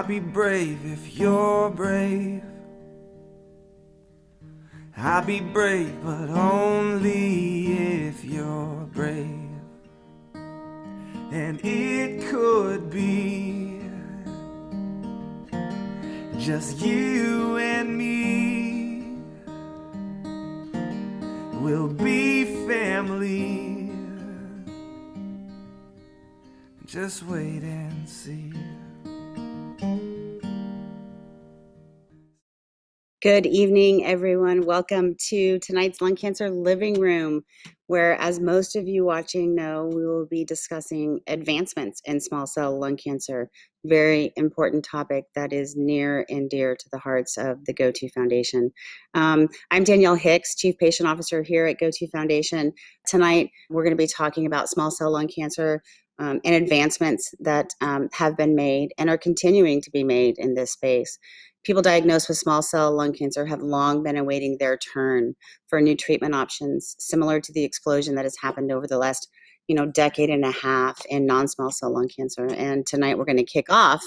I'll be brave if you're brave. I'll be brave, but only if you're brave. And it could be just you and me. We'll be family. Just wait and see. Good evening, everyone. Welcome to tonight's Lung Cancer Living Room, where, as most of you watching know, we will be discussing advancements in small cell lung cancer. Very important topic that is near and dear to the hearts of the GO2 Foundation. I'm Danielle Hicks, Chief Patient Officer here at GO2 Foundation. Tonight, we're going to be talking about small cell lung cancer and advancements that have been made and are continuing to be made in this space. People diagnosed with small cell lung cancer have long been awaiting their turn for new treatment options, similar to the explosion that has happened over the last, decade and a half in non-small cell lung cancer. And tonight we're going to kick off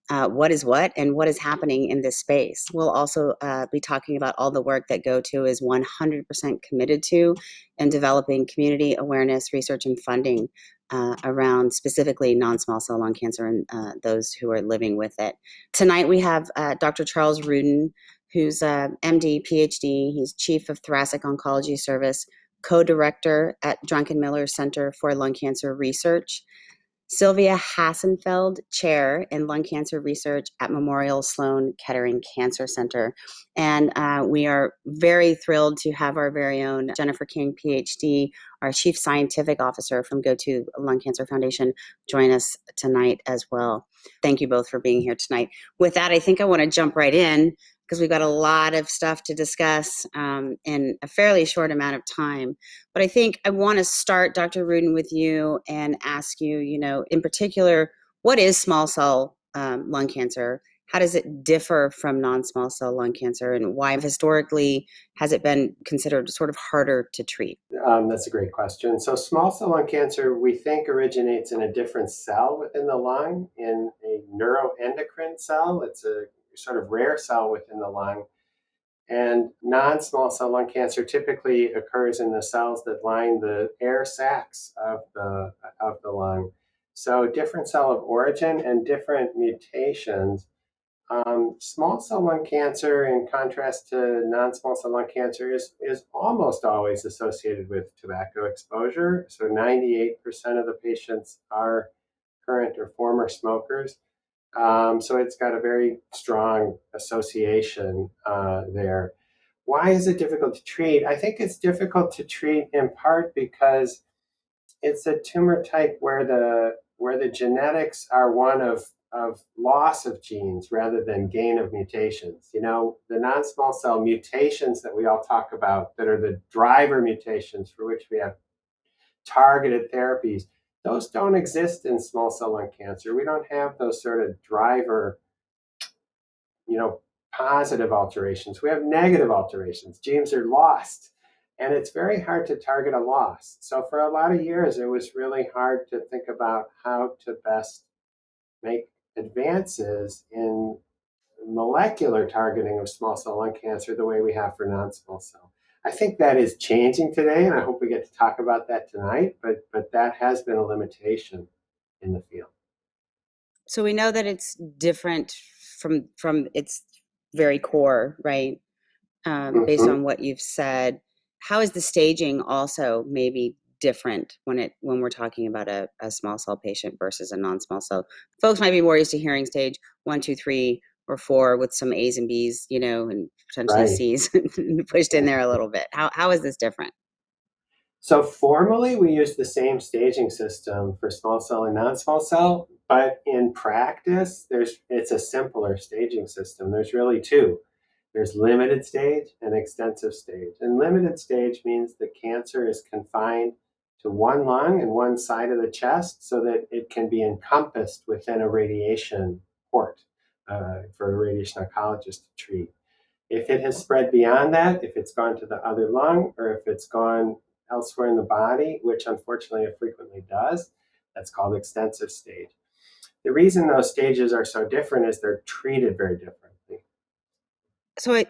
what is what and what is happening in this space. We'll also be talking about all the work that GO2 is 100% committed to in developing community awareness, research, and funding around specifically non-small cell lung cancer and those who are living with it. Tonight we have Dr. Charles Rudin, who's MD, PhD. He's Chief of Thoracic Oncology Service, co-director at Druckenmiller Center for Lung Cancer Research. Sylvia Hassenfeld, Chair in Lung Cancer Research at Memorial Sloan Kettering Cancer Center. And we are very thrilled to have our very own Jennifer King, PhD, our Chief Scientific Officer from GO2 Lung Cancer Foundation, join us tonight as well. Thank you both for being here tonight. With that, I think I want to jump right in because we've got a lot of stuff to discuss in a fairly short amount of time. But I think I want to start, Dr. Rudin, with you and ask you, in particular, what is small cell lung cancer? How does it differ from non-small cell lung cancer? And why historically has it been considered sort of harder to treat? That's a great question. So small cell lung cancer, we think, originates in a different cell within the lung, in a neuroendocrine cell. It's a sort of rare cell within the lung. And non-small cell lung cancer typically occurs in the cells that line the air sacs of the lung. So different cell of origin and different mutations. Small cell lung cancer, in contrast to non-small cell lung cancer, is almost always associated with tobacco exposure. So 98% of the patients are current or former smokers. So it's got a very strong association there. Why is it difficult to treat? I think it's difficult to treat in part because it's a tumor type where the genetics are one of loss of genes rather than gain of mutations. The non-small cell mutations that we all talk about, that are the driver mutations for which we have targeted therapies, those don't exist in small cell lung cancer. We don't have those sort of driver, positive alterations. We have negative alterations. Genes are lost, and it's very hard to target a loss. So for a lot of years, it was really hard to think about how to best make advances in molecular targeting of small cell lung cancer the way we have for non-small cell. I think that is changing today, and I hope we get to talk about that tonight, but that has been a limitation in the field. So we know that it's different from its very core, right? Based on what you've said. How is the staging also maybe different when we're talking about a small cell patient versus a non-small cell? Folks might be more used to hearing stage 1, 2, 3, or 4 with some A's and B's, and potentially C's pushed in there a little bit. How is this different? So formally, we use the same staging system for small cell and non-small cell, but in practice, it's a simpler staging system. There's really two. There's limited stage and extensive stage. And limited stage means the cancer is confined to one lung and one side of the chest so that it can be encompassed within a radiation port for a radiation oncologist to treat. If it has spread beyond that, if it's gone to the other lung, or if it's gone elsewhere in the body, which unfortunately it frequently does, that's called extensive stage. The reason those stages are so different is they're treated very differently.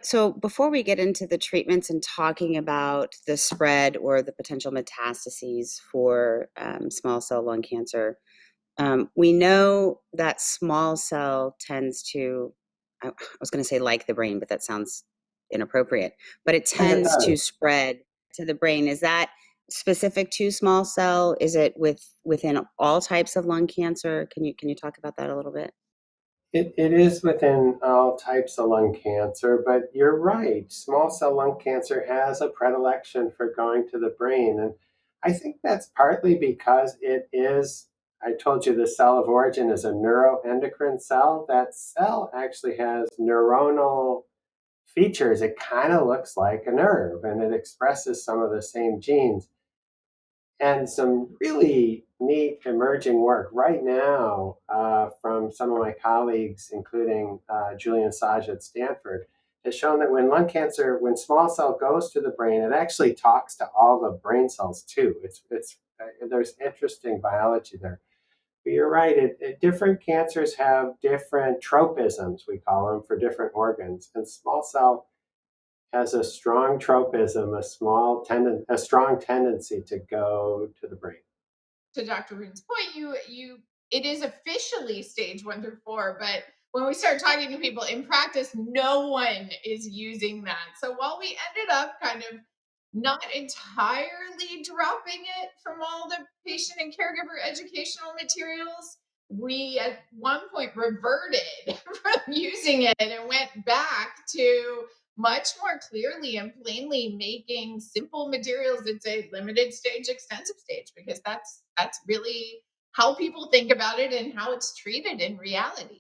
So before we get into the treatments and talking about the spread or the potential metastases for small cell lung cancer, we know that small cell tends to, I was going to say like the brain, but that sounds inappropriate, but it And it tends to does. spread to the brain. Is that specific to small cell? Is it within all types of lung cancer? Can you talk about that a little bit? It is within all types of lung cancer, but you're right. Small cell lung cancer has a predilection for going to the brain. And I think that's partly because it is, I told you the cell of origin is a neuroendocrine cell. That cell actually has neuronal features. It kind of looks like a nerve and it expresses some of the same genes. And some really neat emerging work right now from some of my colleagues, including Julian Sage at Stanford, has shown that when small cell goes to the brain, it actually talks to all the brain cells too. There's interesting biology there. But you're right. Different cancers have different tropisms, we call them, for different organs, and small cell has a strong tropism, a strong tendency to go to the brain. To Dr. Rudin's point, it is officially stage 1 through 4, but when we start talking to people in practice, no one is using that. So while we ended up kind of not entirely dropping it from all the patient and caregiver educational materials, we at one point reverted from using it and went back to much more clearly and plainly making simple materials that say limited stage, extensive stage, because that's really how people think about it and how it's treated in reality.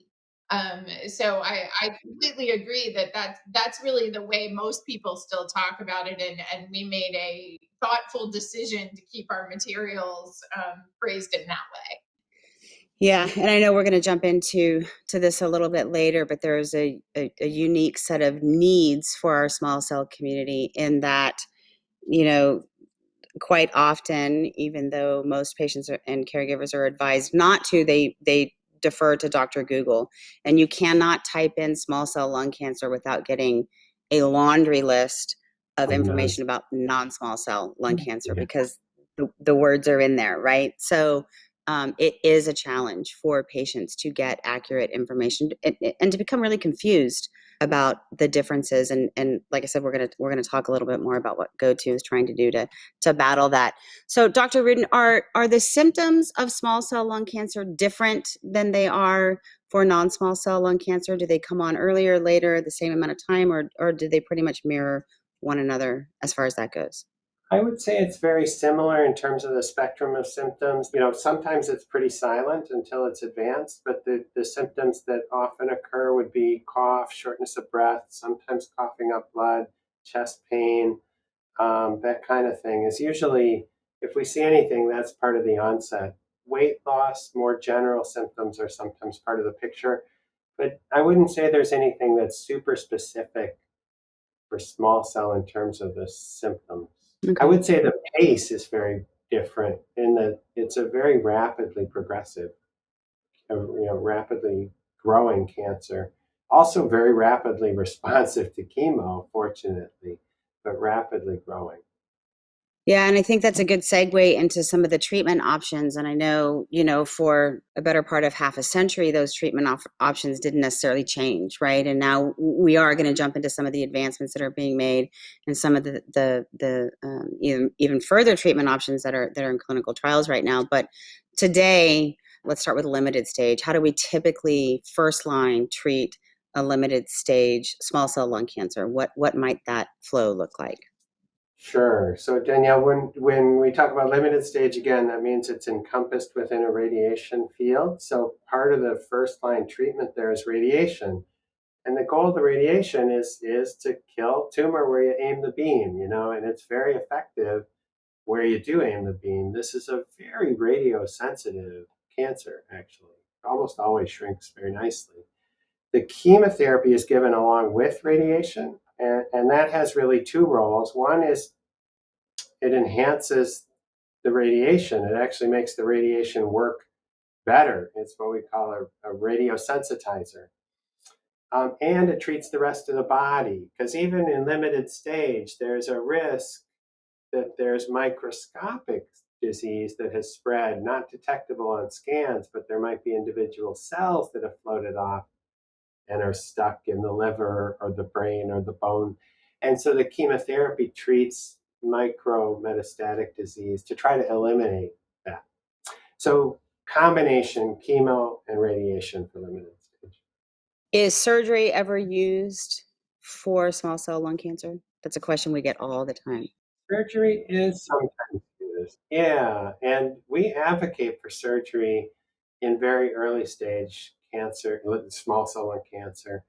So I completely agree that that's really the way most people still talk about it, and we made a thoughtful decision to keep our materials phrased in that way. Yeah, and I know we're going to jump into this a little bit later, but there's a unique set of needs for our small cell community in that, you know, quite often, even though most patients and caregivers are advised not to, they defer to Dr. Google, and you cannot type in small cell lung cancer without getting a laundry list of Mhm. information about non-small cell lung cancer Yeah. because the words are in there, right? So it is a challenge for patients to get accurate information and to become really confused about the differences. And like I said, we're gonna talk a little bit more about what GoTo is trying to do to battle that. So, Dr. Rudin, are the symptoms of small cell lung cancer different than they are for non-small cell lung cancer? Do they come on earlier, later, the same amount of time, or do they pretty much mirror one another as far as that goes? I would say it's very similar in terms of the spectrum of symptoms. Sometimes it's pretty silent until it's advanced, but the symptoms that often occur would be cough, shortness of breath, sometimes coughing up blood, chest pain, that kind of thing is usually, if we see anything, that's part of the onset. Weight loss, more general symptoms are sometimes part of the picture, but I wouldn't say there's anything that's super specific for small cell in terms of the symptoms. I Okay. would say the pace is very different in that it's a very rapidly progressive, rapidly growing cancer. Also very rapidly responsive to chemo, fortunately, but rapidly growing. Yeah, and I think that's a good segue into some of the treatment options. And I know, for a better part of half a century, those treatment options didn't necessarily change, right? And now we are going to jump into some of the advancements that are being made, and some of the even further treatment options that are in clinical trials right now. But today, let's start with limited stage. How do we typically first line treat a limited stage small cell lung cancer? What might that flow look like? Sure. So Danielle, when we talk about limited stage, again, that means it's encompassed within a radiation field. So part of the first line treatment there is radiation. And the goal of the radiation is to kill tumor where you aim the beam, and it's very effective where you do aim the beam. This is a very radiosensitive cancer, actually. It almost always shrinks very nicely. The chemotherapy is given along with radiation, and that has really two roles. One is it enhances the radiation. It actually makes the radiation work better. It's what we call a radiosensitizer. And it treats the rest of the body, because even in limited stage, there's a risk that there's microscopic disease that has spread, not detectable on scans, but there might be individual cells that have floated off and are stuck in the liver or the brain or the bone. And so the chemotherapy treats micrometastatic disease to try to eliminate that. So combination chemo and radiation for limited stage. Is surgery ever used for small cell lung cancer? That's a question we get all the time. Surgery is sometimes used. Yeah, and we advocate for surgery in very early stage cancer, small cell lung cancer.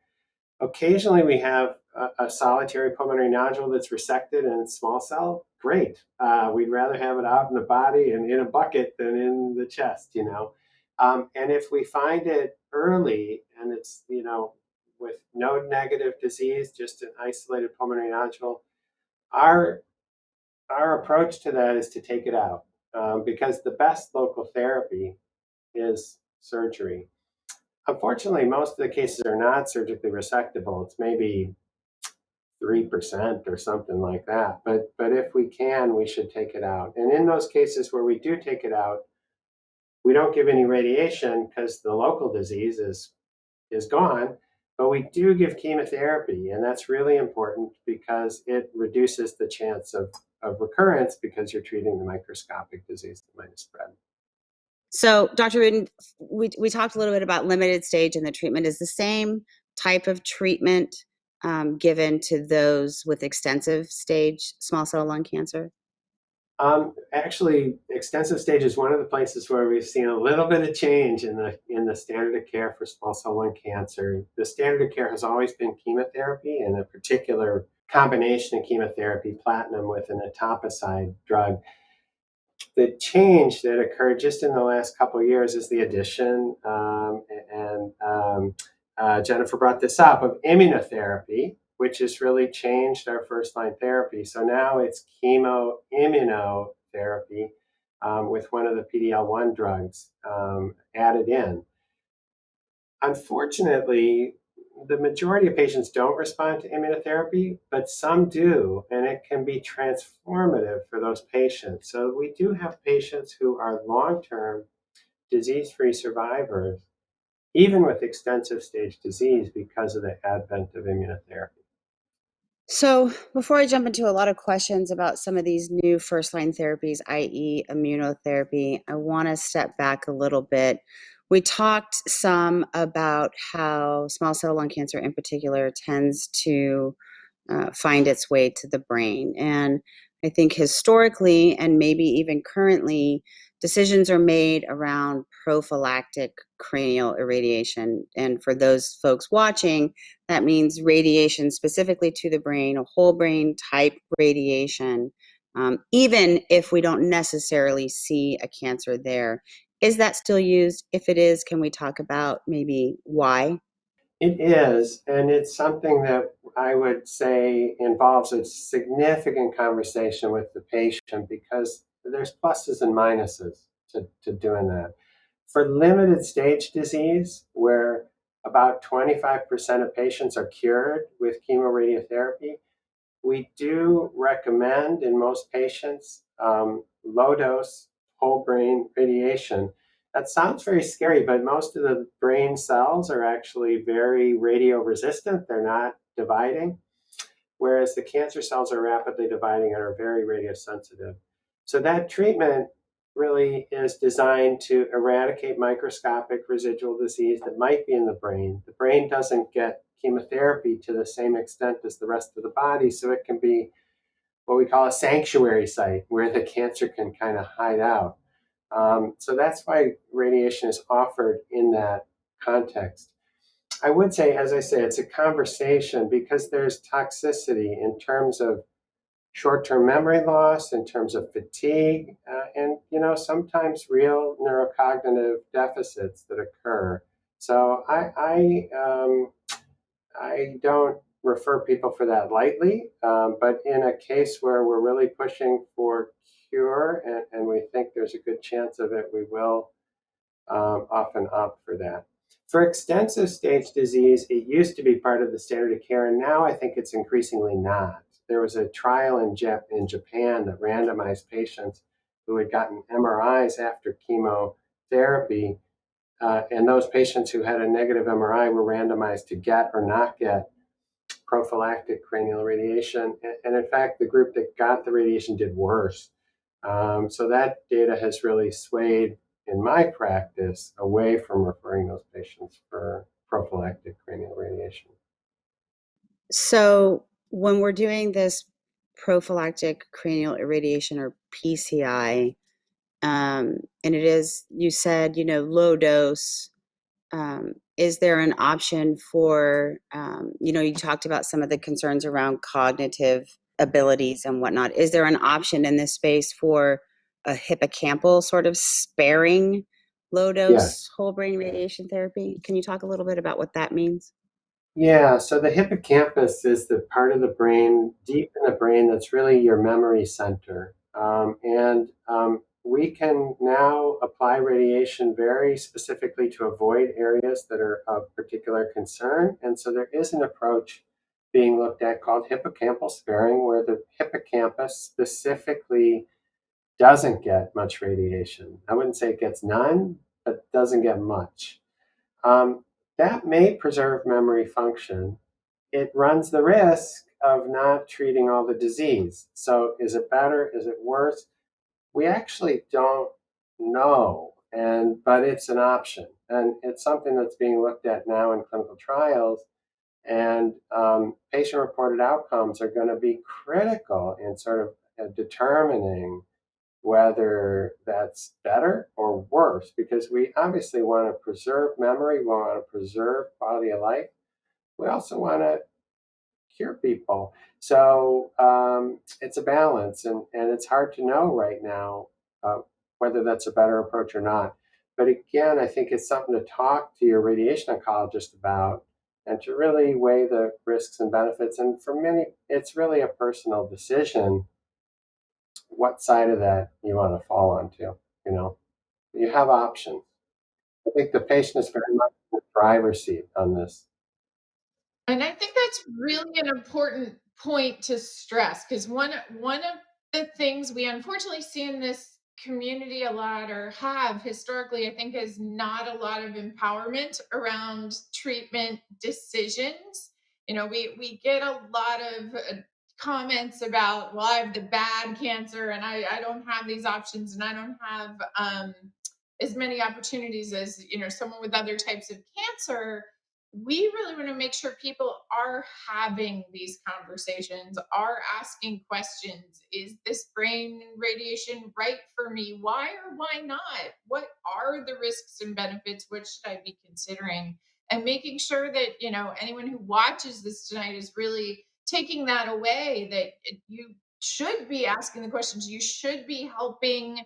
Occasionally we have a solitary pulmonary nodule that's resected and it's small cell. Great. We'd rather have it out in the body and in a bucket than in the chest, you know. And if we find it early and it's, you know, with node negative disease, just an isolated pulmonary nodule, our approach to that is to take it out, because the best local therapy is surgery. Unfortunately, most of the cases are not surgically resectable. It's maybe 3% or something like that. But if we can, we should take it out. And in those cases where we do take it out, we don't give any radiation because the local disease is gone. But we do give chemotherapy, and that's really important because it reduces the chance of recurrence because you're treating the microscopic disease that might have spread. So, Dr. Rudin, we talked a little bit about limited stage, and the treatment is the same type of treatment given to those with extensive stage small cell lung cancer? Actually, extensive stage is one of the places where we've seen a little bit of change in the standard of care for small cell lung cancer. The standard of care has always been chemotherapy, and a particular combination of chemotherapy, platinum with an etoposide drug. The change that occurred just in the last couple of years is the addition, Jennifer brought this up, of immunotherapy, which has really changed our first line therapy. So now it's chemoimmunotherapy with one of the PD-L1 drugs added in. Unfortunately, the majority of patients don't respond to immunotherapy, but some do, and it can be transformative for those patients. So we do have patients who are long-term disease-free survivors, even with extensive stage disease, because of the advent of immunotherapy. So before I jump into a lot of questions about some of these new first-line therapies, i.e. immunotherapy, I want to step back a little bit. We talked some about how small cell lung cancer in particular tends to find its way to the brain. And I think historically, and maybe even currently, decisions are made around prophylactic cranial irradiation. And for those folks watching, that means radiation specifically to the brain, a whole brain type radiation, even if we don't necessarily see a cancer there. Is that still used? If it is, can we talk about maybe why? It is, and it's something that I would say involves a significant conversation with the patient because there's pluses and minuses to doing that. For limited stage disease, where about 25% of patients are cured with chemoradiotherapy, we do recommend in most patients low dose whole brain radiation. That sounds very scary, but most of the brain cells are actually very radio resistant. They're not dividing, whereas the cancer cells are rapidly dividing and are very radiosensitive. So that treatment really is designed to eradicate microscopic residual disease that might be in the brain. The brain doesn't get chemotherapy to the same extent as the rest of the body, so it can be what we call a sanctuary site where the cancer can kind of hide out. So that's why radiation is offered in that context. I would say, as I say, it's a conversation because there's toxicity in terms of short-term memory loss, in terms of fatigue, and sometimes real neurocognitive deficits that occur. So I don't refer people for that lightly, but in a case where we're really pushing for cure and we think there's a good chance of it, we will often opt for that. For extensive stage disease, it used to be part of the standard of care, and now I think it's increasingly not. There was a trial in Japan that randomized patients who had gotten MRIs after chemotherapy, and those patients who had a negative MRI were randomized to get or not get prophylactic cranial radiation. And in fact, the group that got the radiation did worse. So that data has really swayed in my practice away from referring those patients for prophylactic cranial radiation. So when we're doing this prophylactic cranial irradiation or PCI, and it is, you said, low dose, is there an option for, you talked about some of the concerns around cognitive abilities and whatnot. Is there an option in this space for a hippocampal sort of sparing low dose Yes. whole brain radiation therapy? Can you talk a little bit about what that means? Yeah, so the hippocampus is the part of the brain, deep in the brain, that's really your memory center. And we can now apply radiation very specifically to avoid areas that are of particular concern. And so there is an approach being looked at called hippocampal sparing, where the hippocampus specifically doesn't get much radiation. I wouldn't say it gets none, but doesn't get much. That may preserve memory function. It runs the risk of not treating all the disease. So is it better? Is it worse? We actually don't know, but it's an option. And it's something that's being looked at now in clinical trials. And patient-reported outcomes are going to be critical in sort of determining whether that's better or worse, because we obviously want to preserve memory, we want to preserve quality of life. We also want to cure people. So it's a balance, and it's hard to know right now whether that's a better approach or not. But again, I think it's something to talk to your radiation oncologist about and to really weigh the risks and benefits. And for many, it's really a personal decision what side of that you want to fall onto. You have options. I think the patient is very much in the driver's seat on this. And I think that's really an important point to stress, because one of the things we unfortunately see in this community a lot, or have historically, I think, is not a lot of empowerment around treatment decisions. We get a lot of comments about, well, I have the bad cancer and I don't have these options, and I don't have as many opportunities as someone with other types of cancer. We really want to make sure people are having these conversations, are asking questions. Is this brain radiation right for me? Why or why not? What are the risks and benefits? What should I be considering? And making sure that, anyone who watches this tonight is really taking that away, that you should be asking the questions. You should be helping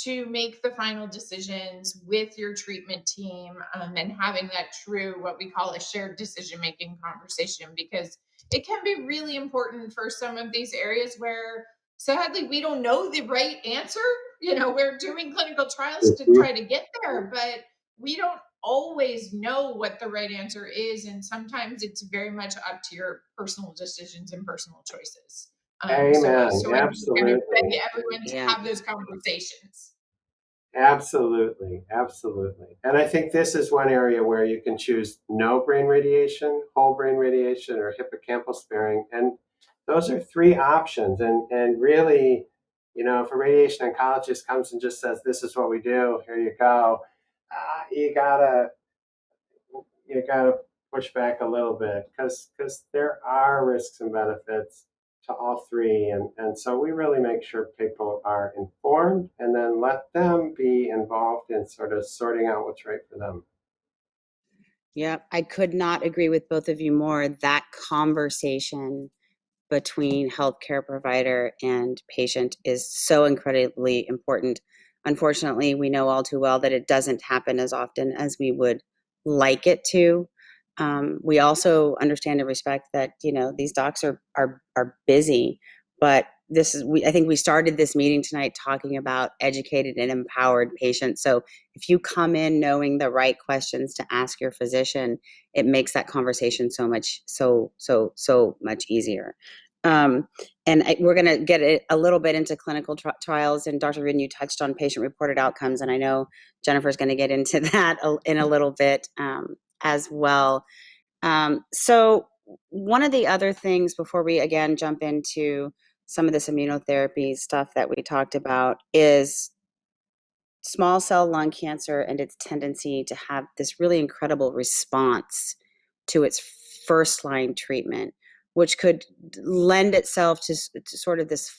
to make the final decisions with your treatment team, and having that true, what we call a shared decision making conversation, because it can be really important for some of these areas where sadly we don't know the right answer. We're doing clinical trials to try to get there, but we don't always know what the right answer is, and sometimes it's very much up to your personal decisions and personal choices. Amen. So I'm just going to beg Absolutely. everyone to Yeah. have those conversations. Absolutely. Absolutely. And I think this is one area where you can choose no brain radiation, whole brain radiation, or hippocampal sparing. And those are three options. And really, if a radiation oncologist comes and just says, this is what we do, here you go, you gotta push back a little bit, because there are risks and benefits to all three. And so we really make sure people are informed and then let them be involved in sort of sorting out what's right for them. Yeah, I could not agree with both of you more. That conversation between healthcare provider and patient is so incredibly important. Unfortunately, we know all too well that it doesn't happen as often as we would like it to. We also understand and respect that these docs are busy, but I think we started this meeting tonight talking about educated and empowered patients. So if you come in knowing the right questions to ask your physician, it makes that conversation so much easier. We're going to get a little bit into clinical trials, and Dr. Rudin, you touched on patient-reported outcomes, and I know Jennifer's going to get into that in a little bit as well. So one of the other things before we again jump into some of this immunotherapy stuff that we talked about is small cell lung cancer and its tendency to have this really incredible response to its first line treatment, which could lend itself to sort of this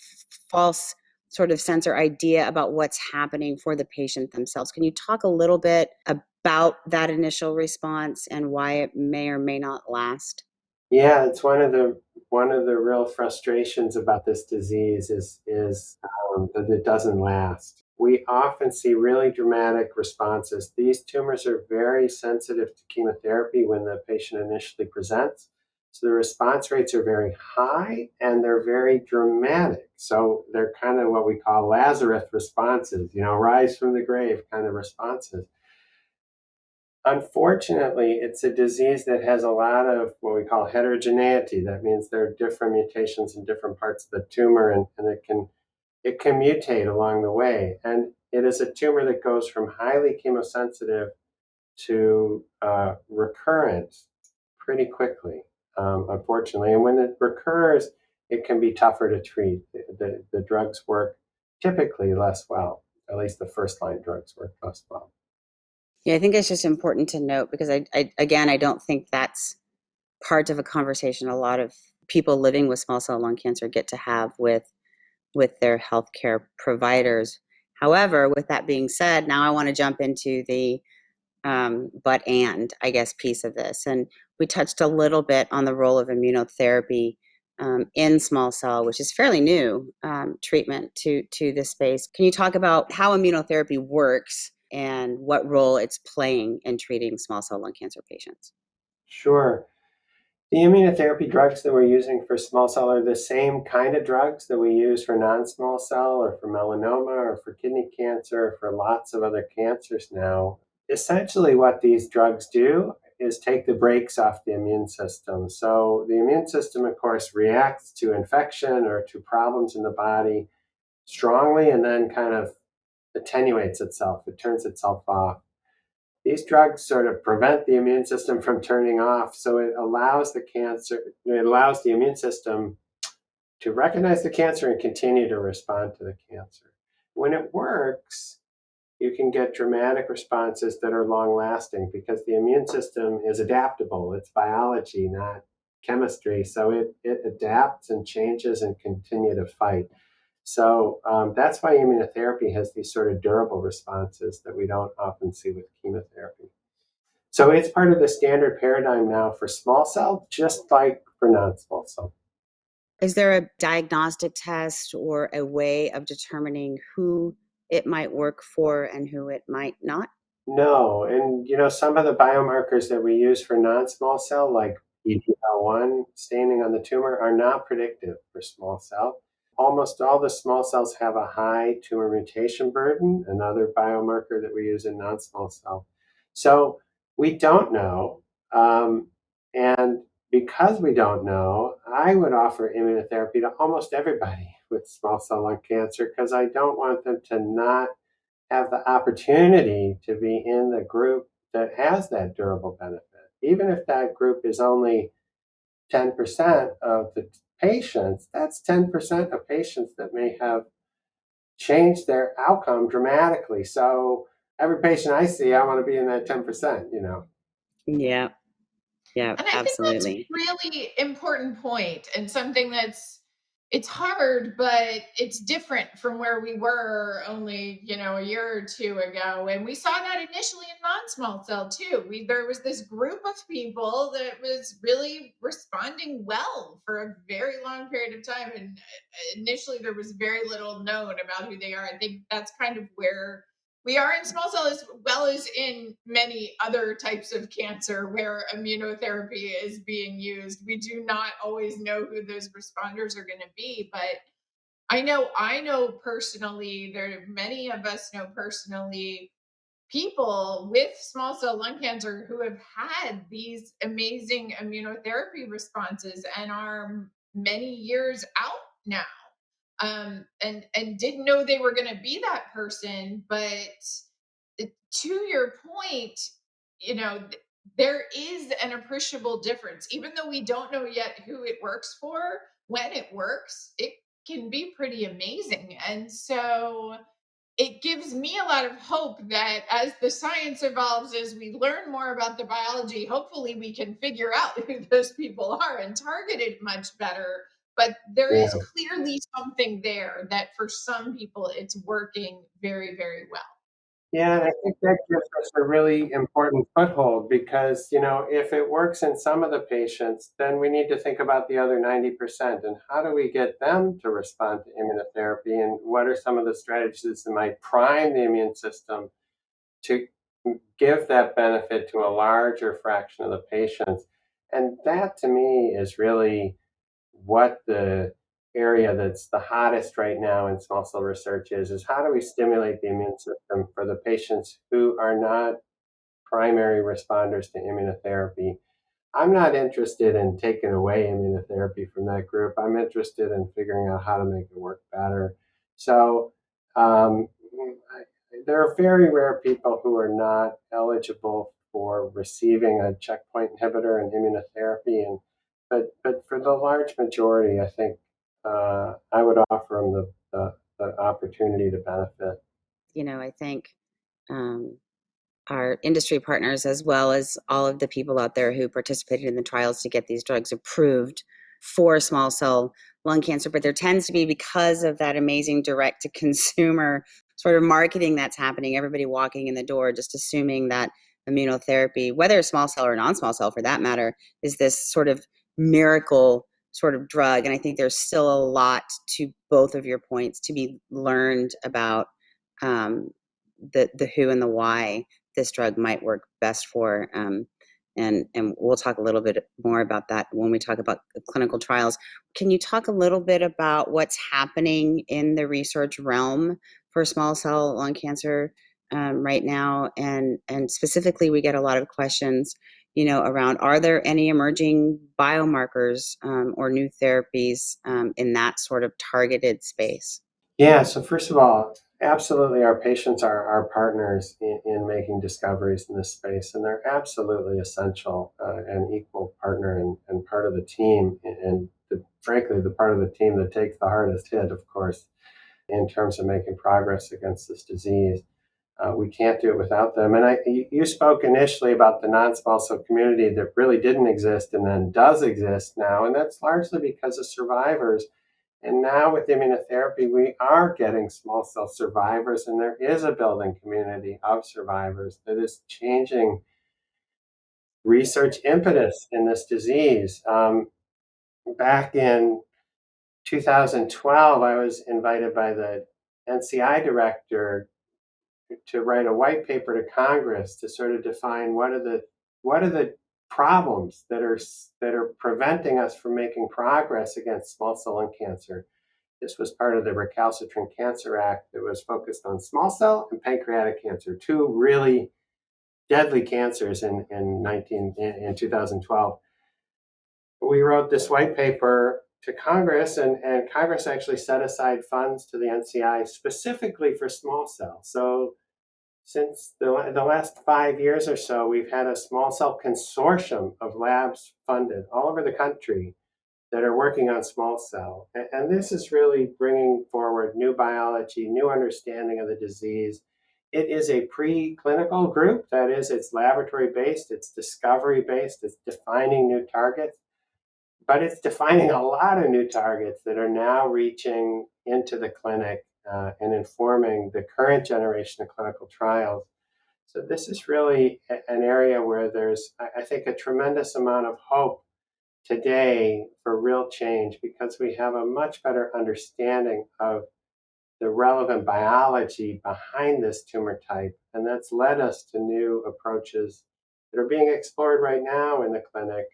false sort of sense or idea about what's happening for the patient themselves. Can you talk a little bit about that initial response and why it may or may not last? Yeah, it's one of the real frustrations about this disease is that it doesn't last. We often see really dramatic responses. These tumors are very sensitive to chemotherapy when the patient initially presents. So the response rates are very high and they're very dramatic. So they're kind of what we call Lazarus responses, rise from the grave kind of responses. Unfortunately, it's a disease that has a lot of what we call heterogeneity. That means there are different mutations in different parts of the tumor, and it can mutate along the way. And it is a tumor that goes from highly chemosensitive to recurrent pretty quickly, unfortunately. And when it recurs, it can be tougher to treat. The drugs work typically less well. At least the first line drugs work less well. Yeah, I think it's just important to note because I don't think that's part of a conversation a lot of people living with small cell lung cancer get to have with their healthcare providers. However, with that being said, now I want to jump into the I guess piece of this, and we touched a little bit on the role of immunotherapy in small cell, which is fairly new treatment to this space. Can you talk about how immunotherapy works and what role it's playing in treating small cell lung cancer patients? Sure. The immunotherapy drugs that we're using for small cell are the same kind of drugs that we use for non-small cell or for melanoma or for kidney cancer or for lots of other cancers now. Essentially, what these drugs do is take the brakes off the immune system. So the immune system, of course, reacts to infection or to problems in the body strongly and then kind of attenuates itself. It turns itself off. These drugs sort of prevent the immune system from turning off, so it allows the immune system to recognize the cancer and continue to respond to the cancer. When it works, you can get dramatic responses that are long-lasting because the immune system is adaptable. It's biology, not chemistry, so it adapts and changes and continue to fight. So that's why immunotherapy has these sort of durable responses that we don't often see with chemotherapy. So it's part of the standard paradigm now for small cell, just like for non-small cell. Is there a diagnostic test or a way of determining who it might work for and who it might not? No, and some of the biomarkers that we use for non-small cell, like PD-L1 staining on the tumor, are not predictive for small cell. Almost all the small cells have a high tumor mutation burden, another biomarker that we use in non-small cell. So we don't know. And because we don't know, I would offer immunotherapy to almost everybody with small cell lung cancer because I don't want them to not have the opportunity to be in the group that has that durable benefit. Even if that group is only 10% of the patients, that's 10% of patients that may have changed their outcome dramatically. So every patient I see, I want to be in that 10%, Yeah, And I think that's a absolutely. really important point and something it's hard, but it's different from where we were only, a year or two ago. And we saw that initially in non-small cell too. There was this group of people that was really responding well for a very long period of time. And initially there was very little known about who they are. I think that's kind of where we are in small cell as well as in many other types of cancer where immunotherapy is being used. We do not always know who those responders are going to be, but I know personally, many of us know personally people with small cell lung cancer who have had these amazing immunotherapy responses and are many years out now, and didn't know they were going to be that person. But to your point, there is an appreciable difference, even though we don't know yet who it works for. When it works, it can be pretty amazing. And so it gives me a lot of hope that as the science evolves, as we learn more about the biology, hopefully we can figure out who those people are and target it much better. But there is Yeah. clearly something there that for some people it's working very, very well. Yeah, and I think that gives us a really important foothold because, if it works in some of the patients, then we need to think about the other 90% and how do we get them to respond to immunotherapy and what are some of the strategies that might prime the immune system to give that benefit to a larger fraction of the patients. And that to me is really what the area that's the hottest right now in small cell research is how do we stimulate the immune system for the patients who are not primary responders to immunotherapy. I'm not interested in taking away immunotherapy from that group. I'm interested in figuring out how to make it work better. So um, there are very rare people who are not eligible for receiving a checkpoint inhibitor and immunotherapy, and but for the large majority, I think I would offer them the opportunity to benefit. I think our industry partners, as well as all of the people out there who participated in the trials to get these drugs approved for small cell lung cancer. But there tends to be, because of that amazing direct to consumer sort of marketing that's happening, everybody walking in the door just assuming that immunotherapy, whether small cell or non-small cell for that matter, is this sort of miracle sort of drug. And I think there's still a lot, to both of your points, to be learned about the who and the why this drug might work best for. And we'll talk a little bit more about that when we talk about clinical trials. Can you talk a little bit about what's happening in the research realm for small cell lung cancer right now? And specifically, we get a lot of questions, around, are there any emerging biomarkers or new therapies in that sort of targeted space? Yeah, so first of all, absolutely, our patients are our partners in making discoveries in this space, and they're absolutely essential and equal partner and part of the team, and frankly, the part of the team that takes the hardest hit, of course, in terms of making progress against this disease. We can't do it without them. And you spoke initially about the non-small cell community that really didn't exist and then does exist now, and that's largely because of survivors. And now with immunotherapy, we are getting small cell survivors, and there is a building community of survivors that is changing research impetus in this disease. Back in 2012, I was invited by the NCI director to write a white paper to Congress to sort of define what are the problems that are preventing us from making progress against small cell lung cancer. This was part of the Recalcitrant Cancer Act that was focused on small cell and pancreatic cancer, two really deadly cancers in 2012. We wrote this white paper to Congress, and Congress actually set aside funds to the NCI specifically for small cell. So since the last 5 years or so, we've had a small cell consortium of labs funded all over the country that are working on small cell. And this is really bringing forward new biology, new understanding of the disease. It is a preclinical group. That is, it's laboratory based, it's discovery based, it's defining new targets, but it's defining a lot of new targets that are now reaching into the clinic and informing the current generation of clinical trials. So this is really an area where there's, I think, a tremendous amount of hope today for real change because we have a much better understanding of the relevant biology behind this tumor type. And that's led us to new approaches that are being explored right now in the clinic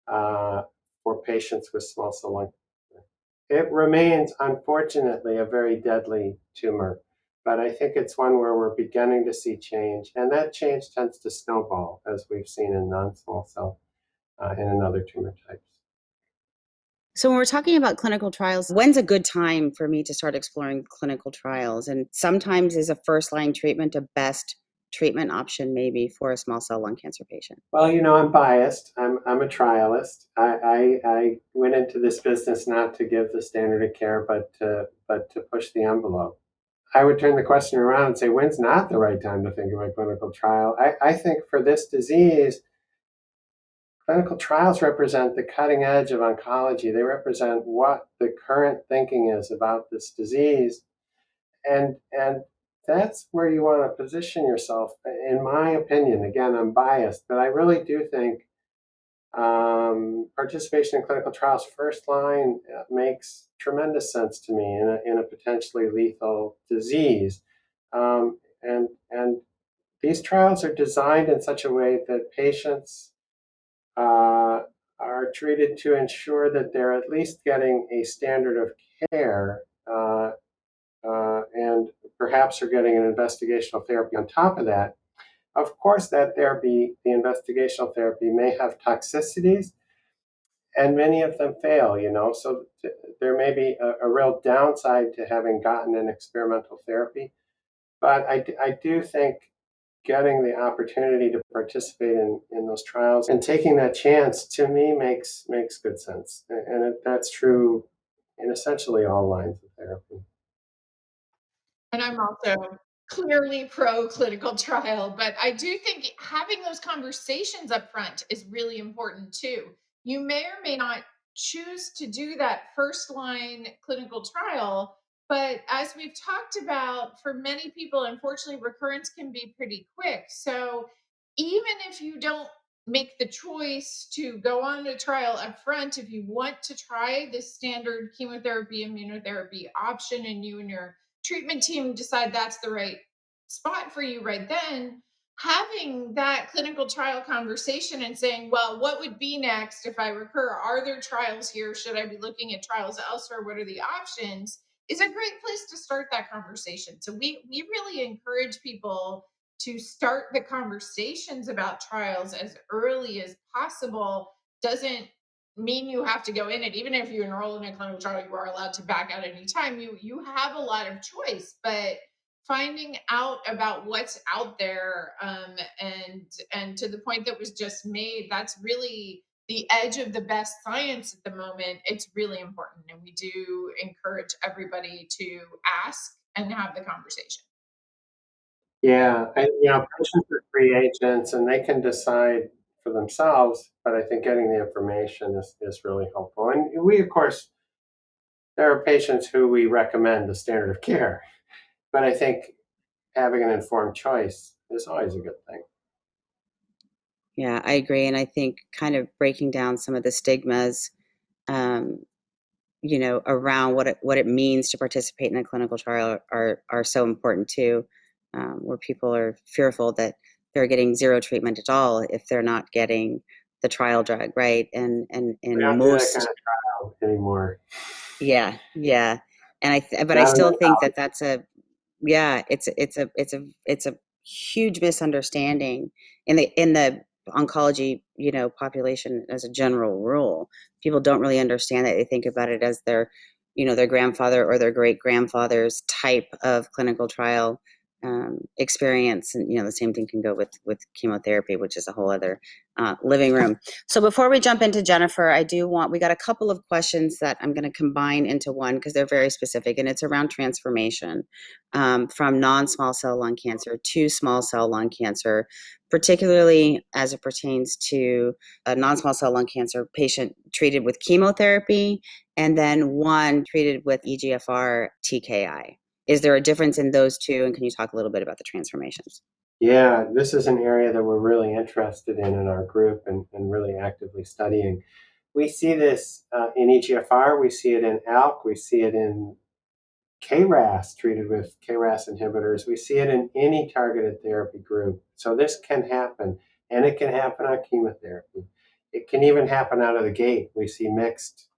for patients with small cell lung cancer. It remains, unfortunately, a very deadly tumor, but I think it's one where we're beginning to see change, and that change tends to snowball, as we've seen in non-small cell and in other tumor types. So when we're talking about clinical trials, when's a good time for me to start exploring clinical trials? And sometimes is a first-line treatment a best treatment option maybe for a small cell lung cancer patient? Well, I'm biased. I'm a trialist. I went into this business not to give the standard of care, but to push the envelope. I would turn the question around and say, when's not the right time to think of a clinical trial? I think for this disease, clinical trials represent the cutting edge of oncology. They represent what the current thinking is about this disease. And that's where you want to position yourself. In my opinion, again, I'm biased, but I really do think participation in clinical trials first line makes tremendous sense to me in a potentially lethal disease. And these trials are designed in such a way that patients are treated to ensure that they're at least getting a standard of care and perhaps are getting an investigational therapy on top of that. Of course, that therapy, the investigational therapy, may have toxicities, and many of them fail, so there may be a real downside to having gotten an experimental therapy. But I do think getting the opportunity to participate in those trials and taking that chance, to me, makes good sense. And that's true in essentially all lines of therapy. And I'm also clearly pro clinical trial, but I do think having those conversations up front is really important too. You may or may not choose to do that first line clinical trial, but as we've talked about, for many people, unfortunately, recurrence can be pretty quick. So even if you don't make the choice to go on a trial up front, if you want to try this standard chemotherapy, immunotherapy option, and you and your treatment team decide that's the right spot for you right then, having that clinical trial conversation and saying, well, what would be next if I recur? Are there trials here? Should I be looking at trials elsewhere? What are the options? Is a great place to start that conversation. So we really encourage people to start the conversations about trials as early as possible. Doesn't mean you have to go in it. Even if you enroll in a clinical trial, you are allowed to back out anytime. You have a lot of choice, but finding out about what's out there, and to the point that was just made, that's really the edge of the best science at the moment. It's really important, and we do encourage everybody to ask and have the conversation. Yeah, and patients are free agents, and they can decide for themselves. But I think getting the information is really helpful. And we, of course, there are patients who we recommend the standard of care, but I think having an informed choice is always a good thing. Yeah, I agree. And I think kind of breaking down some of the stigmas, um, around what it means to participate in a clinical trial are so important too, where people are fearful that they're getting zero treatment at all if they're not getting the trial drug, right? And We in don't do that kind most, of trial anymore. yeah, yeah. But I Not still enough. think that that's a yeah, it's a huge misunderstanding in the oncology, population as a general rule. People don't really understand that. They think about it as their grandfather or their great grandfather's type of clinical trial experience, and the same thing can go with chemotherapy, which is a whole other living room. So before we jump into Jennifer, we got a couple of questions that I'm going to combine into one because they're very specific, and it's around transformation from non-small cell lung cancer to small cell lung cancer, particularly as it pertains to a non-small cell lung cancer patient treated with chemotherapy and then one treated with EGFR TKI. Is there a difference in those two? And can you talk a little bit about the transformations? Yeah, this is an area that we're really interested in our group and really actively studying. We see this in EGFR, we see it in ALK, we see it in KRAS treated with KRAS inhibitors. We see it in any targeted therapy group. So this can happen, and it can happen on chemotherapy. It can even happen out of the gate. We see mixed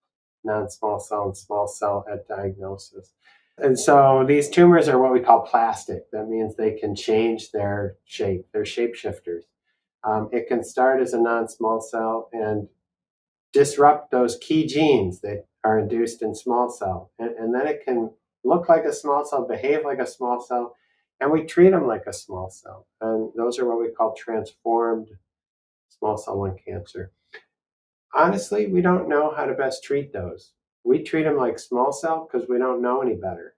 non-small cell and small cell at diagnosis. And so these tumors are what we call plastic. That means they can change their shape. They're shapeshifters. It can start as a non-small cell and disrupt those key genes that are induced in small cell. And then it can look like a small cell, behave like a small cell, and we treat them like a small cell. And those are what we call transformed small cell lung cancer. Honestly, we don't know how to best treat those. We treat them like small cell because we don't know any better.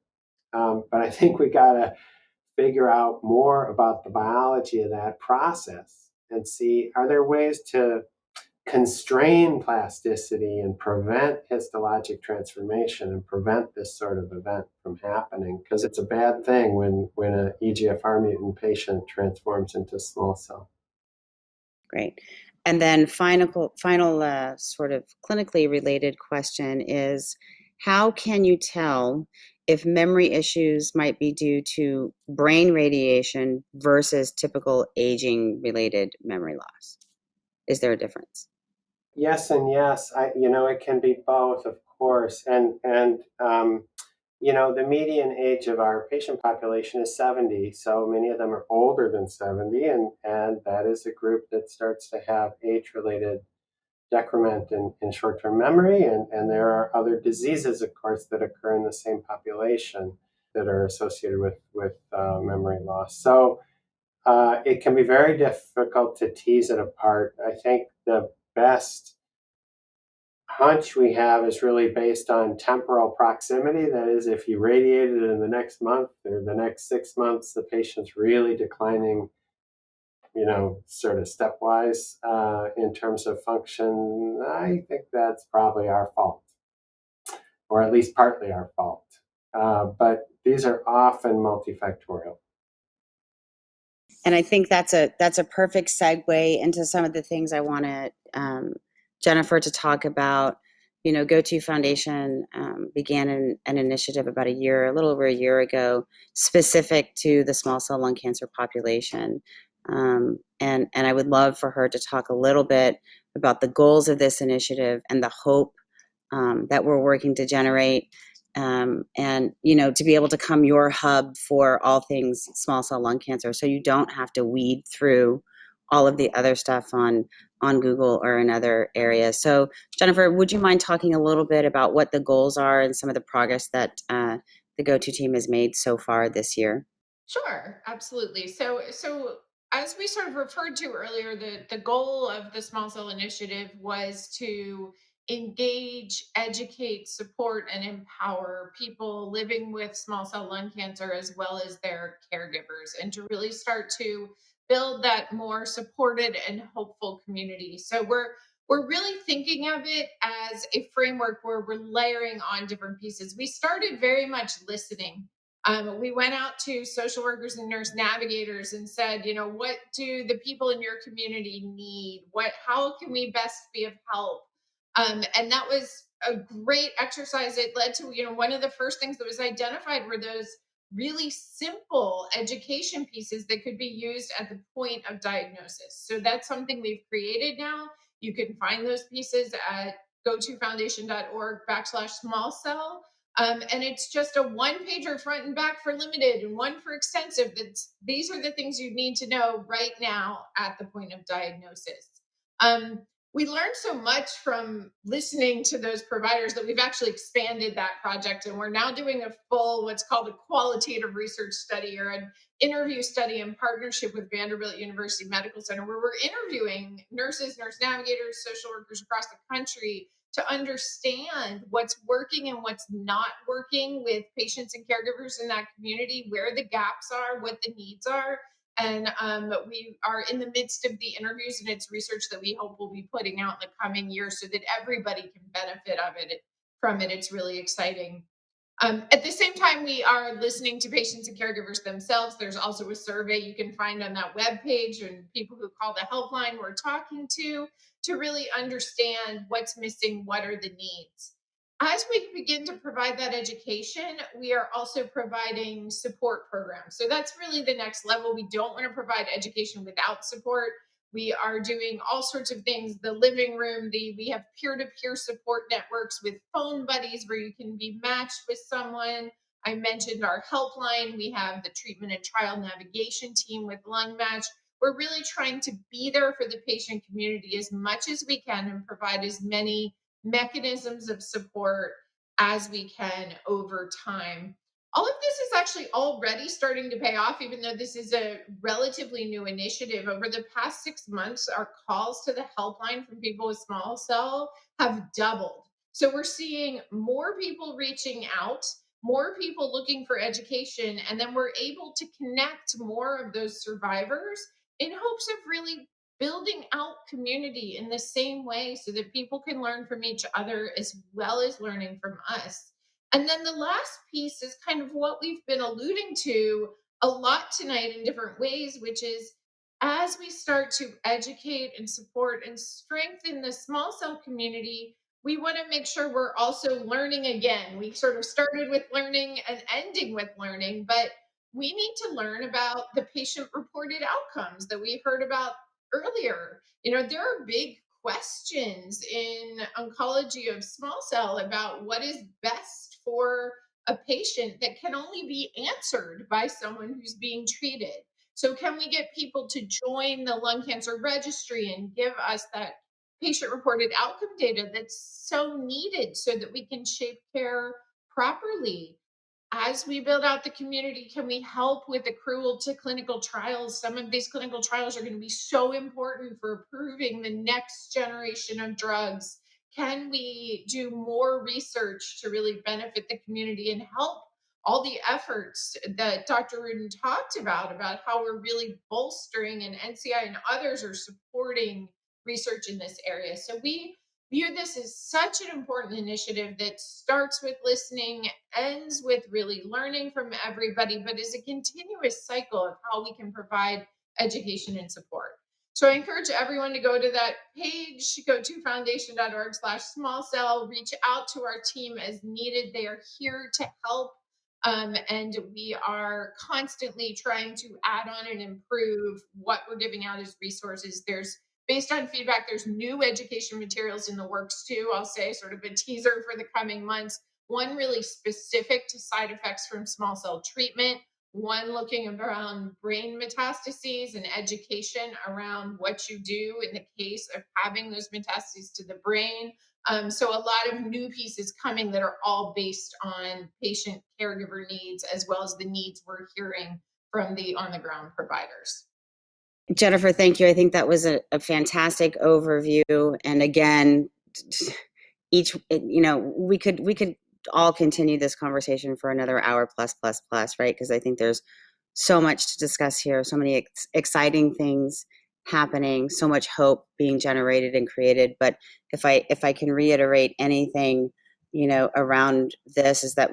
But I think we got to figure out more about the biology of that process and see, are there ways to constrain plasticity and prevent histologic transformation and prevent this sort of event from happening? Because it's a bad thing when an EGFR mutant patient transforms into small cell. Great. And then final sort of clinically related question is, how can you tell if memory issues might be due to brain radiation versus typical aging-related memory loss? Is there a difference? Yes and yes. It can be both, of course. The median age of our patient population is 70, so many of them are older than 70, and that is a group that starts to have age-related decrement in short-term memory, and there are other diseases, of course, that occur in the same population that are associated with memory loss. So it can be very difficult to tease it apart. I think the best hunch we have is really based on temporal proximity. That is, if you radiated in the next month or the next 6 months, the patient's really declining, sort of stepwise in terms of function. I think that's probably our fault, or at least partly our fault. But these are often multifactorial. And I think that's a perfect segue into some of the things I wanted Jennifer to talk about. GoTo Foundation began an initiative about a little over a year ago, specific to the small cell lung cancer population. And I would love for her to talk a little bit about the goals of this initiative and the hope that we're working to generate, and to be able to come your hub for all things small cell lung cancer, so you don't have to weed through all of the other stuff on Google or in other areas. So Jennifer, would you mind talking a little bit about what the goals are and some of the progress that the GoTo team has made so far this year? Sure, absolutely. So as we sort of referred to earlier, the goal of the small cell initiative was to engage, educate, support, and empower people living with small cell lung cancer as well as their caregivers, and to really start to build that more supported and hopeful community. So we're really thinking of it as a framework where we're layering on different pieces. We started very much listening. We went out to social workers and nurse navigators and said, what do the people in your community need? How can we best be of help? And that was a great exercise. It led to, one of the first things that was identified were those really simple education pieces that could be used at the point of diagnosis. So that's something we've created now. You can find those pieces at gotofoundation.org/small cell. And it's just a one pager front and back for limited and one for extensive. These are the things you need to know right now at the point of diagnosis. We learned so much from listening to those providers that we've actually expanded that project, and we're now doing a full, what's called a qualitative research study or an interview study in partnership with Vanderbilt University Medical Center, where we're interviewing nurses, nurse navigators, social workers across the country to understand what's working and what's not working with patients and caregivers in that community, where the gaps are, what the needs are. And we are in the midst of the interviews, and it's research that we hope we'll be putting out in the coming years so that everybody can benefit from it. It's really exciting. At the same time, we are listening to patients and caregivers themselves. There's also a survey you can find on that webpage, and people who call the helpline we're talking to really understand what's missing, what are the needs. As we begin to provide that education, we are also providing support programs. So that's really the next level. We don't want to provide education without support. We are doing all sorts of things. The living room, we have peer-to-peer support networks with phone buddies where you can be matched with someone. I mentioned our helpline. We have the treatment and trial navigation team with Lung Match. We're really trying to be there for the patient community as much as we can and provide as many mechanisms of support as we can over time. All of this is actually already starting to pay off, even though this is a relatively new initiative. Over the past 6 months, our calls to the helpline from people with small cell have doubled. So we're seeing more people reaching out, more people looking for education, and then we're able to connect more of those survivors in hopes of really building out community in the same way so that people can learn from each other as well as learning from us. And then the last piece is kind of what we've been alluding to a lot tonight in different ways, which is as we start to educate and support and strengthen the small cell community, we want to make sure we're also learning again. We sort of started with learning and ending with learning, but we need to learn about the patient reported outcomes that we heard about earlier. There are big questions in oncology of small cell about what is best for a patient that can only be answered by someone who's being treated. So, can we get people to join the lung cancer registry and give us that patient reported outcome data that's so needed so that we can shape care properly? As we build out the community, can we help with accrual to clinical trials? Some of these clinical trials are going to be so important for approving the next generation of drugs. Can we do more research to really benefit the community and help all the efforts that Dr. Rudin talked about how we're really bolstering, and NCI and others are supporting research in this area? So we view this as such an important initiative that starts with listening, ends with really learning from everybody, but is a continuous cycle of how we can provide education and support. So I encourage everyone to go to that page, go to foundation.org/small cell, reach out to our team as needed. They are here to help. And we are constantly trying to add on and improve what we're giving out as resources. Based on feedback, there's new education materials in the works too. I'll say sort of a teaser for the coming months. One really specific to side effects from small cell treatment, one looking around brain metastases and education around what you do in the case of having those metastases to the brain. So a lot of new pieces coming that are all based on patient caregiver needs, as well as the needs we're hearing from the on the ground providers. Jennifer, thank you. I think that was a fantastic overview. And again, we could all continue this conversation for another hour plus, right? Because I think there's so much to discuss here, so many exciting things happening, so much hope being generated and created. But if I can reiterate anything, around this, is that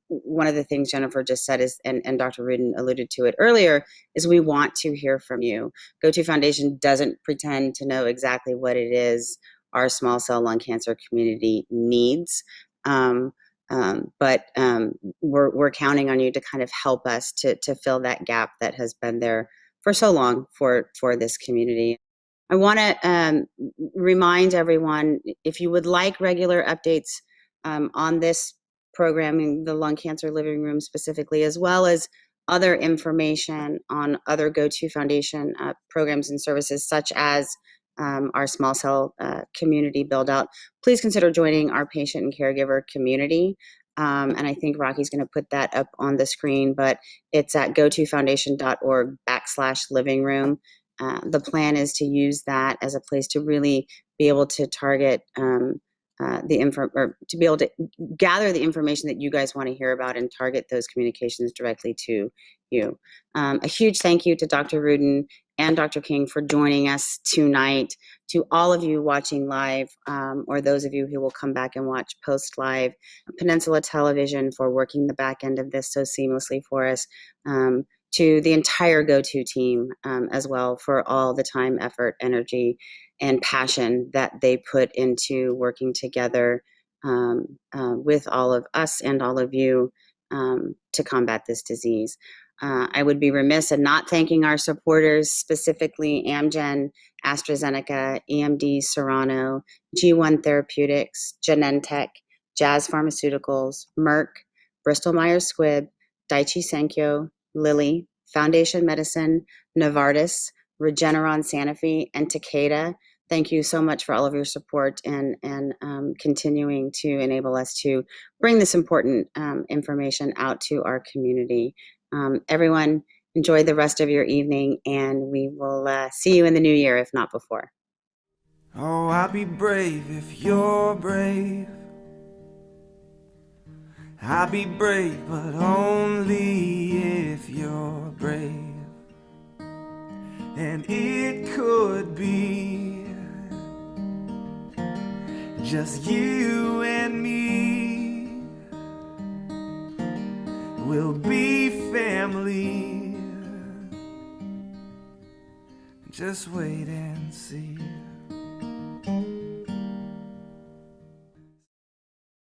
one of the things Jennifer just said is, and Dr. Rudin alluded to it earlier, is we want to hear from you. GoTo Foundation doesn't pretend to know exactly what it is our small cell lung cancer community needs. But we're counting on you to kind of help us to fill that gap that has been there for so long for this community. I want to remind everyone, if you would like regular updates on this programming, the Lung Cancer Living Room specifically, as well as other information on other GoTo Foundation programs and services, such as our small cell community build out, please consider joining our patient and caregiver community. And I think Rocky's going to put that up on the screen, but it's at gotofoundation.org/living room. The plan is to use that as a place to really be able to target or to be able to gather the information that you guys want to hear about and target those communications directly to you. A huge thank you to Dr. Rudin and Dr. King for joining us tonight. To all of you watching live, or those of you who will come back and watch post live, Peninsula Television for working the back end of this so seamlessly for us, to the entire GoTo team as well for all the time, effort, energy, and passion that they put into working together with all of us and all of you to combat this disease. I would be remiss in not thanking our supporters, specifically Amgen, AstraZeneca, EMD, Serrano, G1 Therapeutics, Genentech, Jazz Pharmaceuticals, Merck, Bristol Myers Squibb, Daiichi Sankyo, Lilly, Foundation Medicine, Novartis, Regeneron Sanofi, and Takeda. Thank you so much for all of your support and continuing to enable us to bring this important information out to our community. Everyone, enjoy the rest of your evening, and we will see you in the new year, if not before. Oh, I'll be brave if you're brave. I'll be brave, but only if you're brave. And it could be just you and me. We'll be family. Just wait and see.